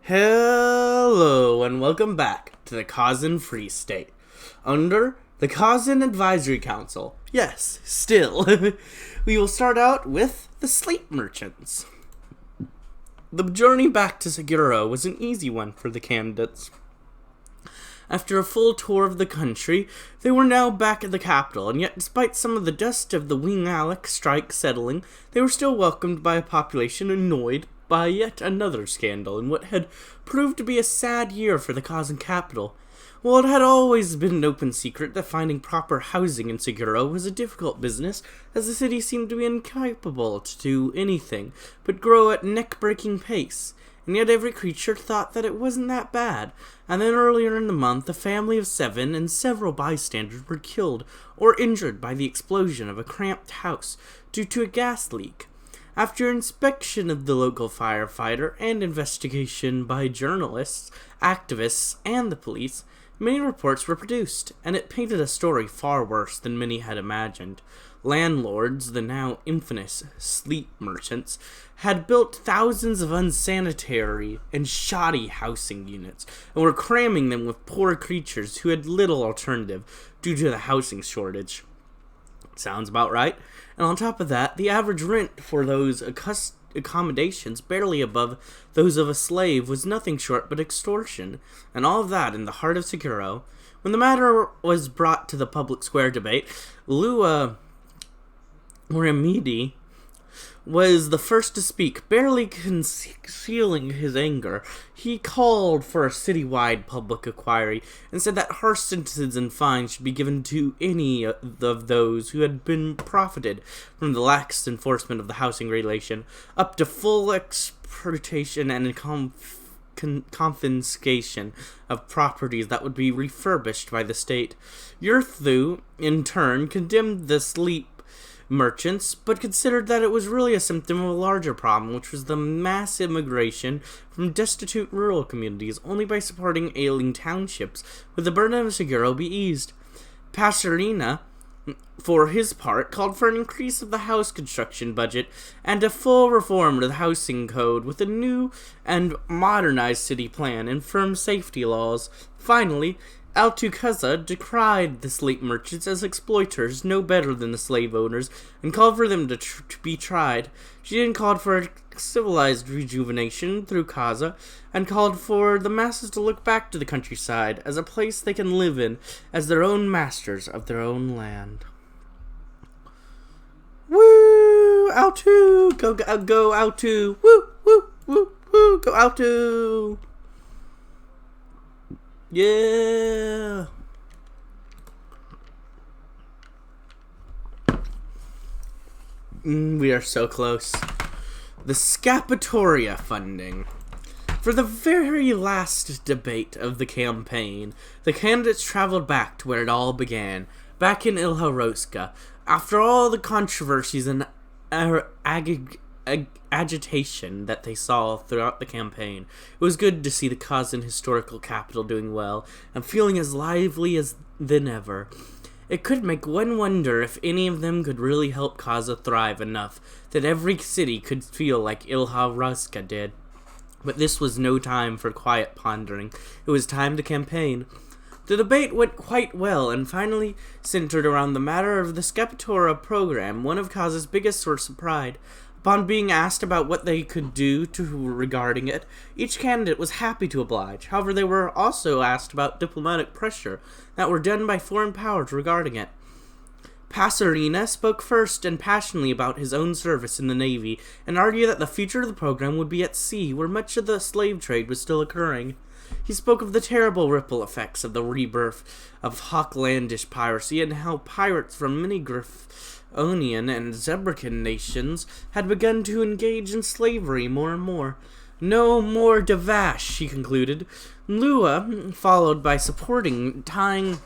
Hello and welcome back to the Kazan Free State, under the Kazan Advisory Council. Yes, still. We will start out with the slate merchants. The journey back to Seguro was an easy one for the candidates. After a full tour of the country, they were now back at the capital, and yet despite some of the dust of the Wing Alec strike settling, they were still welcomed by a population annoyed by yet another scandal in what had proved to be a sad year for the Kazan capital. While it had always been an open secret that finding proper housing in Seguro was a difficult business, as the city seemed to be incapable to do anything but grow at neck-breaking pace, and yet every creature thought that it wasn't that bad. And then earlier in the month, a family of 7 and several bystanders were killed or injured by the explosion of a cramped house due to a gas leak. After inspection of the local firefighter and investigation by journalists, activists, and the police, many reports were produced, and it painted a story far worse than many had imagined. Landlords, the now infamous sleep merchants, had built thousands of unsanitary and shoddy housing units, and were cramming them with poor creatures who had little alternative due to the housing shortage. Sounds about right. And on top of that, the average rent for those accommodations, barely above those of a slave, was nothing short but extortion. And all of that in the heart of Seguro. When the matter was brought to the public square debate, Lua Remedi was the first to speak, barely concealing his anger. He called for a citywide public inquiry and said that harsh sentences and fines should be given to any of those who had been profited from the lax enforcement of the housing regulation, up to full exploitation and confiscation of properties that would be refurbished by the state. Yurthu, in turn, condemned the sleep merchants, but considered that it was really a symptom of a larger problem, which was the mass immigration from destitute rural communities. Only by supporting ailing townships would the burden of Seguro be eased. Passerina, for his part, called for an increase of the house construction budget and a full reform of the housing code with a new and modernized city plan and firm safety laws. Finally, Altu Kexa decried the slave merchants as exploiters no better than the slave owners and called for them to be tried. She then called for a civilized rejuvenation through Kasa and called for the masses to look back to the countryside as a place they can live in as their own masters of their own land. Woo! Altu! Go Altu! Woo! Woo! Woo! Woo! Go Altu! Yeah. We are so close. The Scapatoria funding. For the very last debate of the campaign, the candidates traveled back to where it all began, back in Ilharoska. After all the controversies and agitation that they saw throughout the campaign, it was good to see the Kazan historical capital doing well and feeling as lively as than ever. It could make one wonder if any of them could really help Kasa thrive enough that every city could feel like Ilha did. But this was no time for quiet pondering. It was time to campaign. The debate went quite well and finally centered around the matter of the Scapatora program, one of Kasa's biggest source of pride. Upon being asked about what they could do regarding it, each candidate was happy to oblige. However, they were also asked about diplomatic pressure that were done by foreign powers regarding it. Passerina spoke first and passionately about his own service in the Navy and argued that the future of the program would be at sea, where much of the slave trade was still occurring. He spoke of the terrible ripple effects of the rebirth of Hochlandish piracy and how pirates from many Onion and Zebrica nations had begun to engage in slavery more and more. No more Davash, he concluded. Lua followed by tying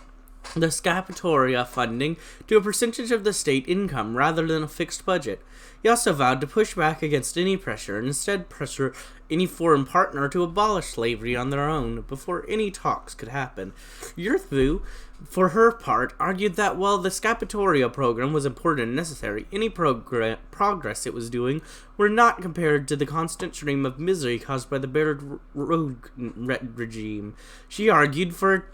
the Scapatoria funding to a percentage of the state income rather than a fixed budget. He also vowed to push back against any pressure and instead pressure any foreign partner to abolish slavery on their own before any talks could happen. Yurthu, for her part, argued that while the Scapitoria program was important and necessary, any progress it was doing were not compared to the constant stream of misery caused by the Baird rogue regime. She argued for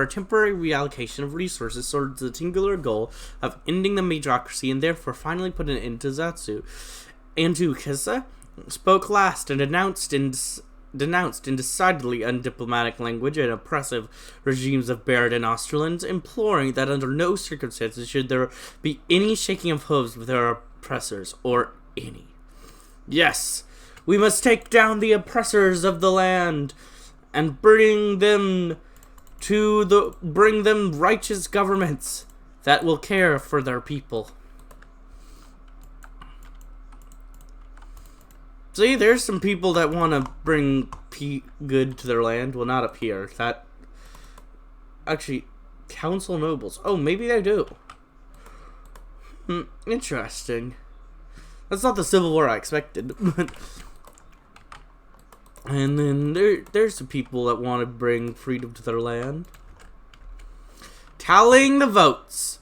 a temporary reallocation of resources towards the singular goal of ending the majocracy and therefore finally put an end to Zatsu. Altu Kexa spoke last and denounced in decidedly undiplomatic language and oppressive regimes of Baird and Austerlands, imploring that under no circumstances should there be any shaking of hooves with their oppressors, or any. Yes, we must take down the oppressors of the land and bring them righteous governments that will care for their people. See, there's some people that want to bring good to their land. Well, not up here. That actually, council nobles. Oh, maybe they do. Interesting. That's not the Civil War I expected. And then there's some people that want to bring freedom to their land. Tallying the votes.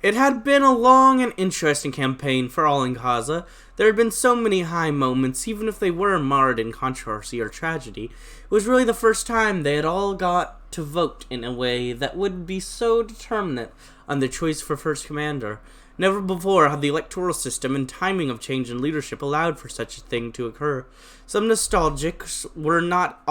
It had been a long and interesting campaign for all in Kasa. There had been so many high moments, even if they were marred in controversy or tragedy. It was really the first time they had all got to vote in a way that would be so determinate on the choice for first commander. Never before had the electoral system and timing of change in leadership allowed for such a thing to occur. Some nostalgics were not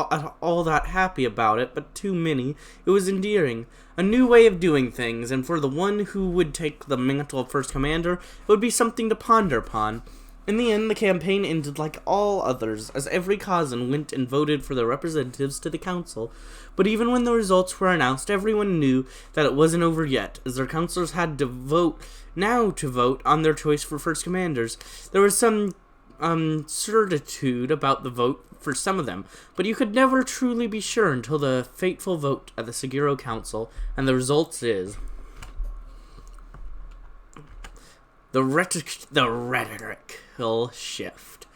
all that happy about it, but too many. It was endearing. A new way of doing things, and for the one who would take the mantle of first commander, it would be something to ponder upon. In the end, the campaign ended like all others, as every Kazan went and voted for their representatives to the council. But even when the results were announced, everyone knew that it wasn't over yet, as their councilors had to vote on their choice for first commanders. There was some certitude about the vote for some of them, but you could never truly be sure until the fateful vote at the Sagiro Council, and the results is the rhetorical shift.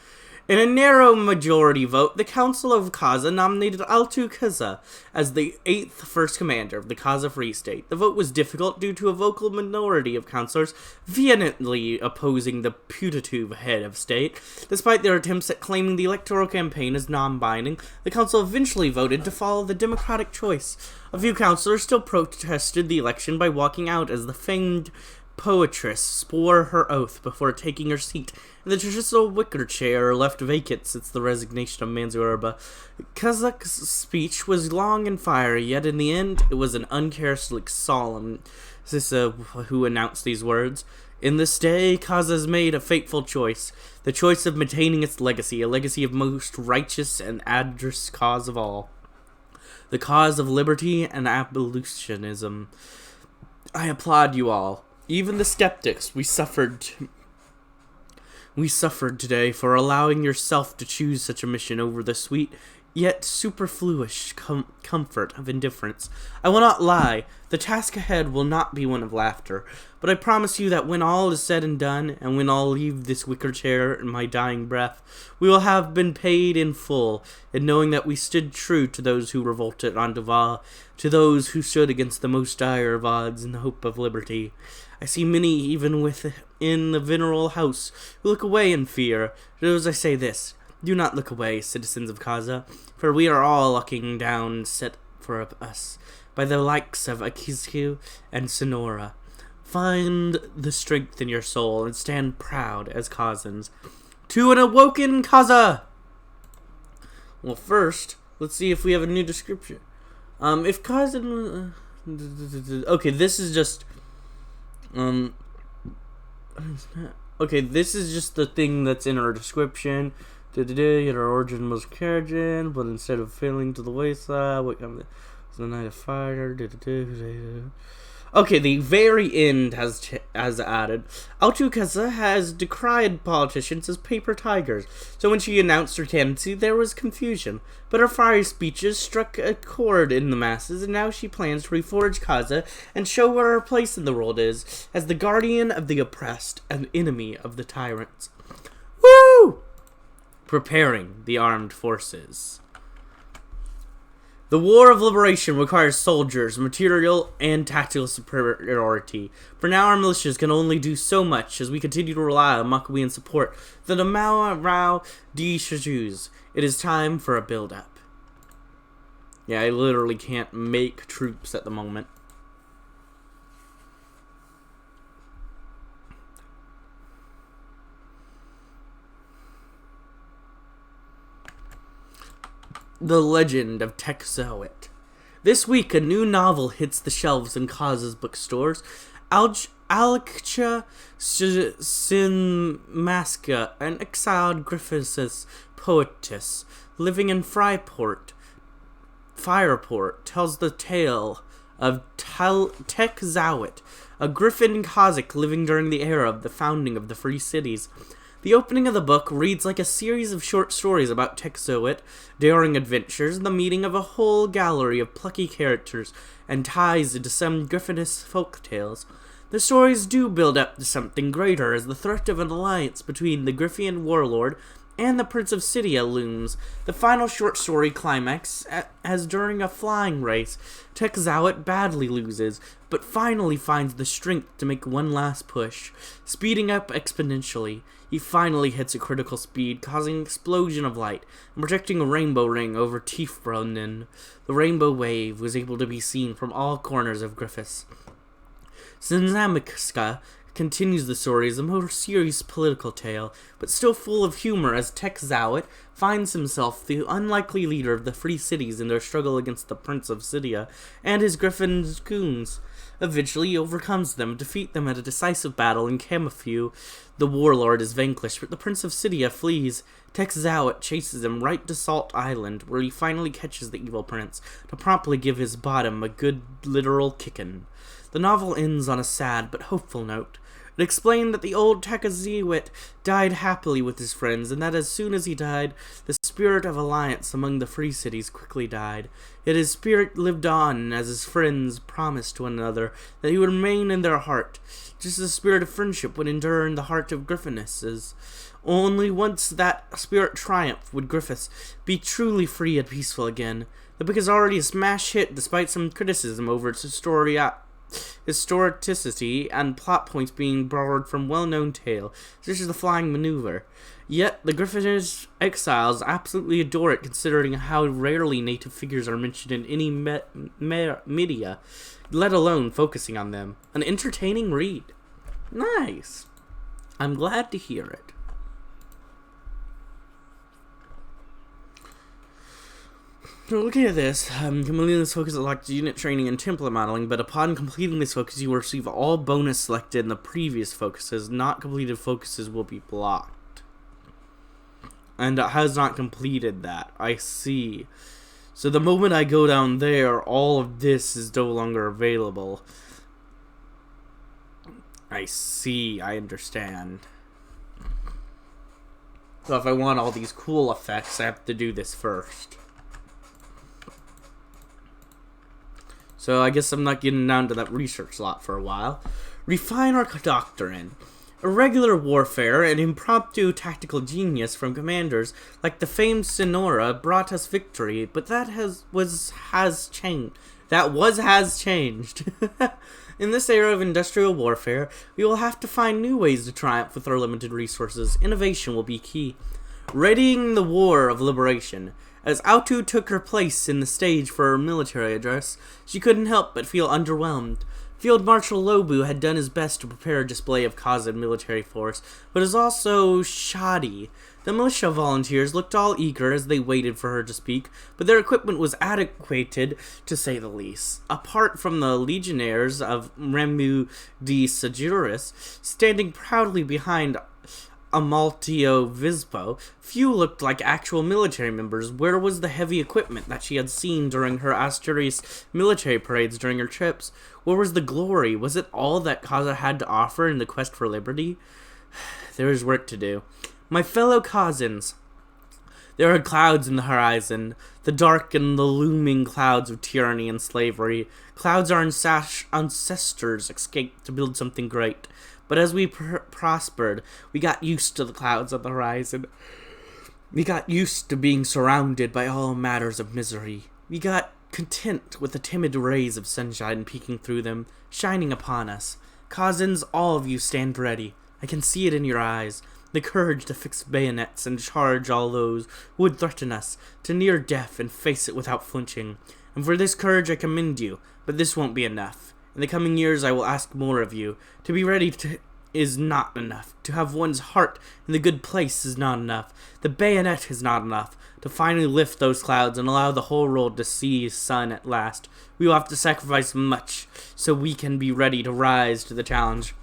In a narrow majority vote, the Council of Kasa nominated Altu Kexa as the 8th first commander of the Kasa Free State. The vote was difficult due to a vocal minority of councillors vehemently opposing the putative head of state. Despite their attempts at claiming the electoral campaign as non-binding, the council eventually voted to follow the democratic choice. A few councillors still protested the election by walking out as the famed poetress swore her oath before taking her seat, and the traditional wicker chair left vacant since the resignation of Manzuerba. Kazak's speech was long and fiery, yet in the end it was an uncharacteristic solemn. Who announced these words. In this day, Kasa has made a fateful choice, the choice of maintaining its legacy, a legacy of most righteous and adverse cause of all, the cause of liberty and abolitionism. I applaud you all. Even the skeptics we suffered today for allowing yourself to choose such a mission over the sweet yet superfluous comfort of indifference. I will not lie, the task ahead will not be one of laughter, but I promise you that when all is said and done, and when I'll leave this wicker chair in my dying breath, we will have been paid in full, in knowing that we stood true to those who revolted on Duval, to those who stood against the most dire of odds in the hope of liberty. I see many, even within the venerable house, who look away in fear. But as I say this, do not look away, citizens of Kasa, for we are all looking down set for us by the likes of Akizku and Sonora. Find the strength in your soul and stand proud as Kazans. To an awoken Kasa! Well, first, let's see if we have a new description. If Kazan... okay, this is just... okay, this is just the thing that's in our description. Yet our origin was Karajan, but instead of failing to the wayside, what comes the night of fire. Okay, the very end has added, Altu Kexa has decried politicians as paper tigers, so when she announced her candidacy, there was confusion. But her fiery speeches struck a chord in the masses, and now she plans to reforge Kasa and show where her place in the world is, as the guardian of the oppressed and enemy of the tyrants. Woo! Preparing the armed forces. The War of Liberation requires soldiers, material, and tactical superiority. For now, our militias can only do so much as we continue to rely on Makawian support for the Mao Rao di Shajus. It is time for a build-up. Yeah, I literally can't make troops at the moment. The Legend of Texoit. This week, a new novel hits the shelves in Kasa's bookstores. Altu Kexa, an exiled Griffiths poetess living in Fireport, tells the tale of Texoit, a Griffin Kazakh living during the era of the founding of the Free Cities. The opening of the book reads like a series of short stories about Texoit, daring adventures, and the meeting of a whole gallery of plucky characters and ties into some Griffinist folk tales. The stories do build up to something greater as the threat of an alliance between the Griffian warlord and the Prince of Cydia looms. The final short story climax as during a flying race, Texoit badly loses, but finally finds the strength to make one last push. Speeding up exponentially, he finally hits a critical speed, causing an explosion of light and projecting a rainbow ring over Tiefbrunnen. The rainbow wave was able to be seen from all corners of Griffiths. Zebrica continues the story as a more serious political tale, but still full of humor as Texoit finds himself the unlikely leader of the Free Cities in their struggle against the Prince of Cydia and his Griffin goons. Eventually, he overcomes them, defeat them at a decisive battle in Camafu. The warlord is vanquished, but the Prince of Cydia flees. Texoit chases him right to Salt Island, where he finally catches the evil prince, to promptly give his bottom a good literal kickin'. The novel ends on a sad but hopeful note. It explained that the old Texoit died happily with his friends, and that as soon as he died, the spirit of alliance among the free cities quickly died. Yet his spirit lived on, as his friends promised to one another that he would remain in their heart, just as the spirit of friendship would endure in the heart of Griffinesses. Only once that spirit triumphed would Griffiths be truly free and peaceful again. The book is already a smash hit despite some criticism over its historicity and plot points being borrowed from well-known tale, such as the flying maneuver. Yet, the Griffinish exiles absolutely adore it, considering how rarely native figures are mentioned in any media, let alone focusing on them. An entertaining read. Nice. I'm glad to hear it. So looking at this, completing this focus unlocks unit training and template modeling, but upon completing this focus, you will receive all bonus selected in the previous focuses. Not completed focuses will be blocked. And it has not completed that. I see. So the moment I go down there, all of this is no longer available. I see. I understand. So if I want all these cool effects, I have to do this first. So I guess I'm not getting down to that research lot for a while. Refine our doctrine. Irregular warfare and impromptu tactical genius from commanders like the famed Sonora brought us victory, but that has changed. In this era of industrial warfare, we will have to find new ways to triumph with our limited resources. Innovation will be key. Readying the War of Liberation. As Altu took her place in the stage for her military address, she couldn't help but feel underwhelmed. Field Marshal Lobu had done his best to prepare a display of Kasa military force, but is also shoddy. The militia volunteers looked all eager as they waited for her to speak, but their equipment was adequated, to say the least. Apart from the legionnaires of Remu di Sajuris, standing proudly behind Amalteo Vispo, few looked like actual military members. Where was the heavy equipment that she had seen during her Asturias military parades during her trips? Where was the glory? Was it all that Kasa had to offer in the quest for liberty? There is work to do. My fellow Kazans, there are clouds in the horizon, the dark and the looming clouds of tyranny and slavery. Clouds our ancestors escaped to build something great. But as we prospered, we got used to the clouds on the horizon. We got used to being surrounded by all matters of misery. We got content with the timid rays of sunshine peeking through them, shining upon us. Kazans, all of you stand ready. I can see it in your eyes. The courage to fix bayonets and charge all those who would threaten us, to near death and face it without flinching. And for this courage I commend you, but this won't be enough. In the coming years I will ask more of you. To be ready is not enough. To have one's heart in the good place is not enough. The bayonet is not enough. To finally lift those clouds and allow the whole world to see sun at last, we will have to sacrifice much, so we can be ready to rise to the challenge.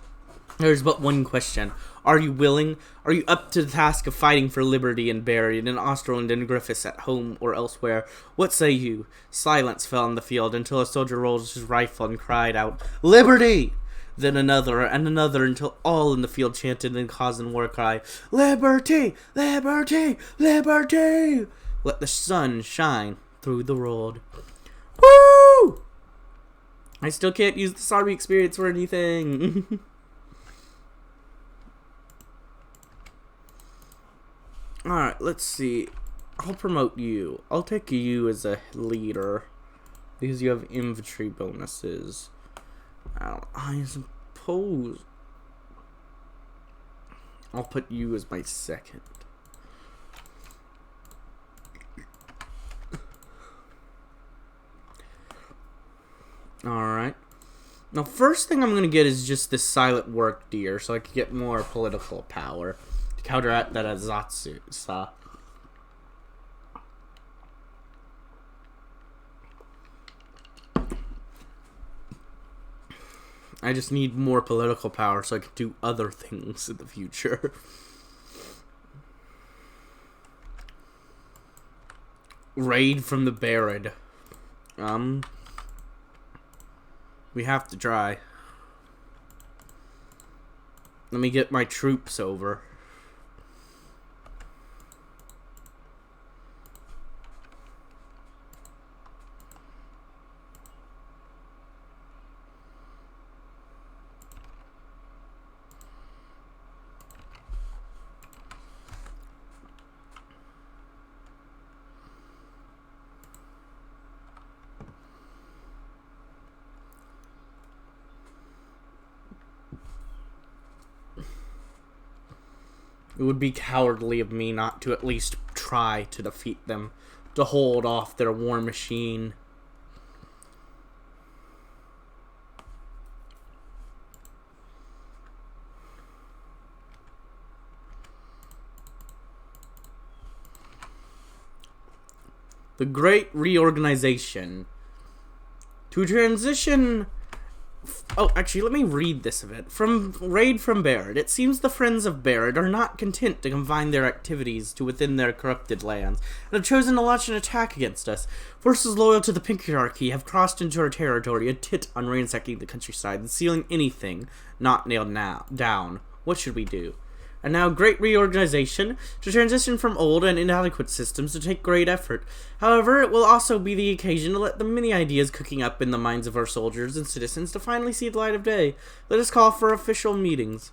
There is but one question. Are you willing? Are you up to the task of fighting for liberty and buried in Osterland and Griffiths at home or elsewhere? What say you? Silence fell on the field until a soldier rolled his rifle and cried out, "Liberty!" Then another and another until all in the field chanted in Kazan war cry, "Liberty! Liberty! Liberty!" Let the sun shine through the road. Woo! I still can't use this army experience for anything. Alright, let's see. I'll promote you. I'll take you as a leader, because you have infantry bonuses. I suppose I'll put you as my second. Alright. Now, first thing I'm going to get is just this silent work deer, so I can get more political power to counteract that Azatsu. I just need more political power so I can do other things in the future. Raid from the buried. We have to try. Let me get my troops over. It would be cowardly of me not to at least try to defeat them, to hold off their war machine. The Great Reorganization. To transition... Oh, actually, let me read this a bit. From Raid from Barrett. It seems the friends of Barrett are not content to confine their activities to within their corrupted lands, and have chosen to launch an attack against us. Forces loyal to the Pinkyarchy have crossed into our territory, intent on ransacking the countryside and sealing anything not nailed down. What should we do? And now, great reorganization to transition from old and inadequate systems to take great effort. However, it will also be the occasion to let the many ideas cooking up in the minds of our soldiers and citizens to finally see the light of day. Let us call for official meetings.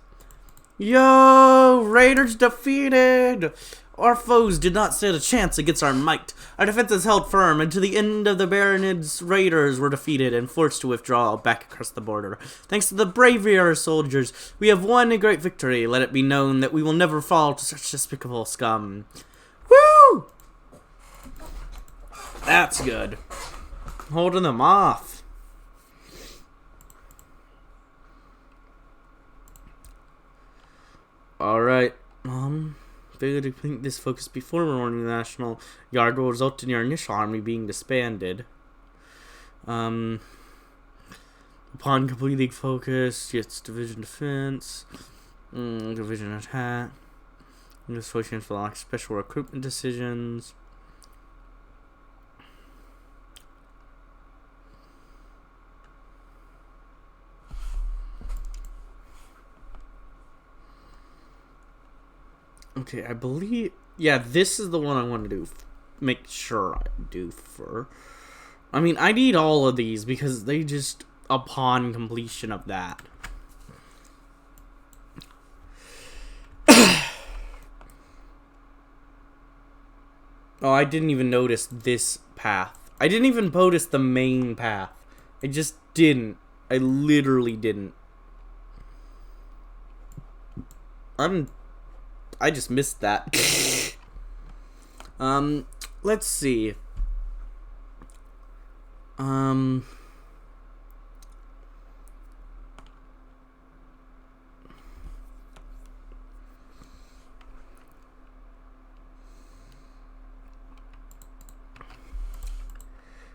Yo! Raiders defeated! Our foes did not stand a chance against our might. Our defenses held firm, and to the end of the Baronid's raiders were defeated and forced to withdraw back across the border. Thanks to the bravery of our soldiers, we have won a great victory. Let it be known that we will never fall to such despicable scum. Woo! That's good. Holding them off. Alright, failure to complete this focus before warning the National Guard will result in your initial army being disbanded. Upon completing focus, gets division defense, division attack. Solutions for lack special recruitment decisions. Okay, I believe... Yeah, this is the one I want to do. Make sure I do for... I mean, I need all of these because they just... Upon completion of that. Oh, I didn't even notice this path. I didn't even notice the main path. I just didn't. I literally didn't. I just missed that. Let's see.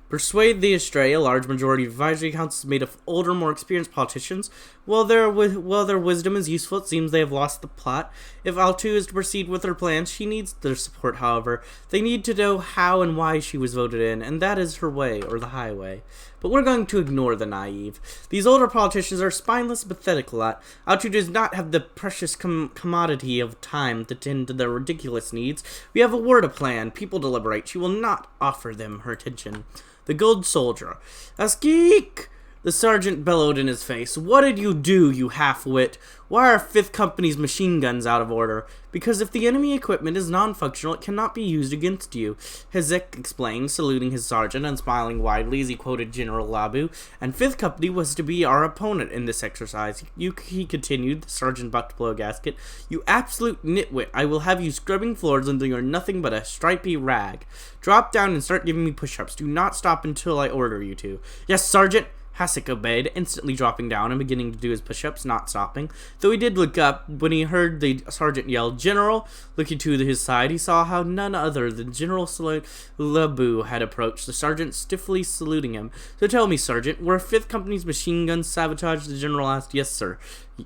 Persuade the Equestria. A large majority of advisory councils made of older, more experienced politicians. While their wisdom is useful, it seems they have lost the plot. If Altu is to proceed with her plans, she needs their support, however. They need to know how and why she was voted in, and that is her way, or the highway. But we're going to ignore the naive. These older politicians are spineless and pathetic lot. Altu does not have the precious commodity of time to tend to their ridiculous needs. We have a word of plan. People deliberate. She will not offer them her attention. The gold soldier. Askeek! The sergeant bellowed in his face. What did you do, you half-wit? Why are 5th Company's machine guns out of order? Because if the enemy equipment is non-functional, it cannot be used against you. Hezek explained, saluting his sergeant and smiling widely as he quoted General Labu. And 5th Company was to be our opponent in this exercise. He continued, the sergeant about to blow a gasket. You absolute nitwit. I will have you scrubbing floors until you are nothing but a stripy rag. Drop down and start giving me push-ups. Do not stop until I order you to. Yes, Sergeant. Hasek obeyed, instantly dropping down and beginning to do his push-ups, not stopping. Though he did look up, when he heard the sergeant yell, General! Looking to his side, he saw how none other than General Labu had approached, the sergeant stiffly saluting him. So tell me, Sergeant, were 5th Company's machine guns sabotaged? The general asked. Yes, sir.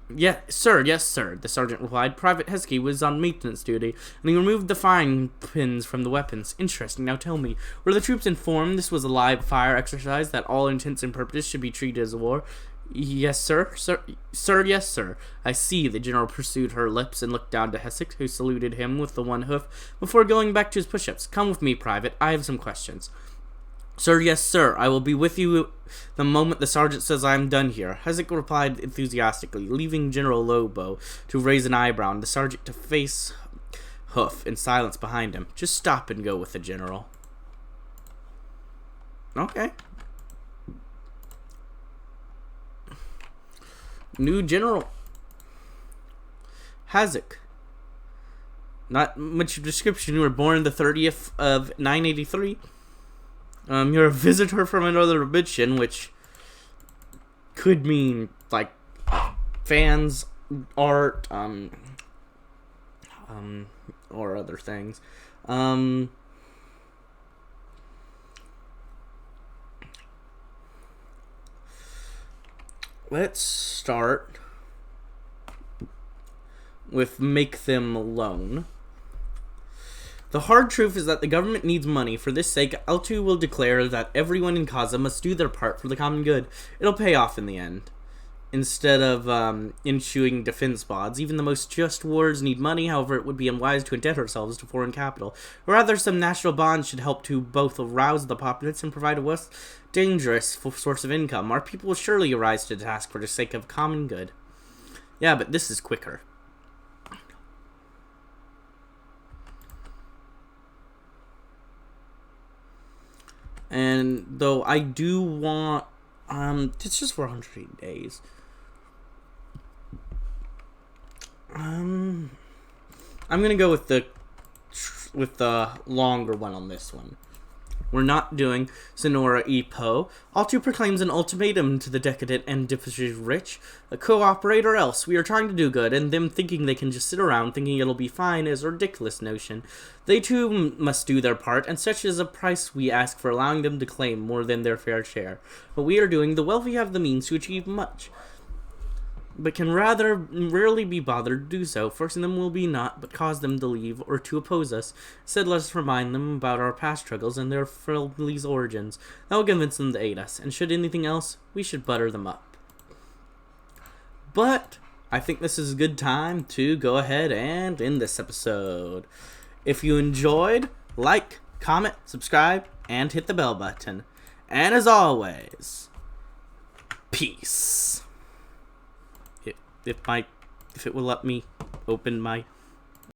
Yes, sir, the sergeant replied. Private Heskey was on maintenance duty, and he removed the firing pins from the weapons. Interesting. Now tell me, were the troops informed this was a live fire exercise, that all intents and purposes should be treated as a war? Yes, sir. Sir, yes, sir. I see. The general pursued her lips and looked down to Hessex, who saluted him with the one hoof, before going back to his push-ups. Come with me, Private. I have some questions. Sir, yes, sir. I will be with you the moment the sergeant says I am done here. Hezek replied enthusiastically, leaving General Lobo to raise an eyebrow and the sergeant to face Hoof in silence behind him. Just stop and go with the general. Okay. New general. Hezek. Not much description. You were born the 30th of 983. You're a visitor from another dimension, which could mean, like, fans, art, or other things. Let's start with make them alone. The hard truth is that the government needs money. For this sake, Altu will declare that everyone in Kasa must do their part for the common good. It'll pay off in the end. Instead of issuing defense bonds, even the most just wars need money. However, it would be unwise to indebt ourselves to foreign capital. Or rather, some national bonds should help to both arouse the populace and provide a less dangerous source of income. Our people will surely arise to the task for the sake of common good. Yeah, but this is quicker. And though I do want, it's just for 108 days. I'm gonna go with the longer one on this one. We're not doing Sonora Epo. Altu proclaims an ultimatum to the decadent and difficult rich. Cooperate or else. We are trying to do good, and them thinking they can just sit around thinking it'll be fine is a ridiculous notion. They too must do their part, and such is a price we ask for allowing them to claim more than their fair share. But we are doing, the wealthy have the means to achieve much. but can rather rarely be bothered to do so. Forcing them will be not, but cause them to leave or to oppose us. Instead, let us remind them about our past struggles and their family's origins. That will convince them to aid us, and should anything else, we should butter them up. But I think this is a good time to go ahead and end this episode. If you enjoyed, like, comment, subscribe, and hit the bell button. And as always, peace. If it will let me open my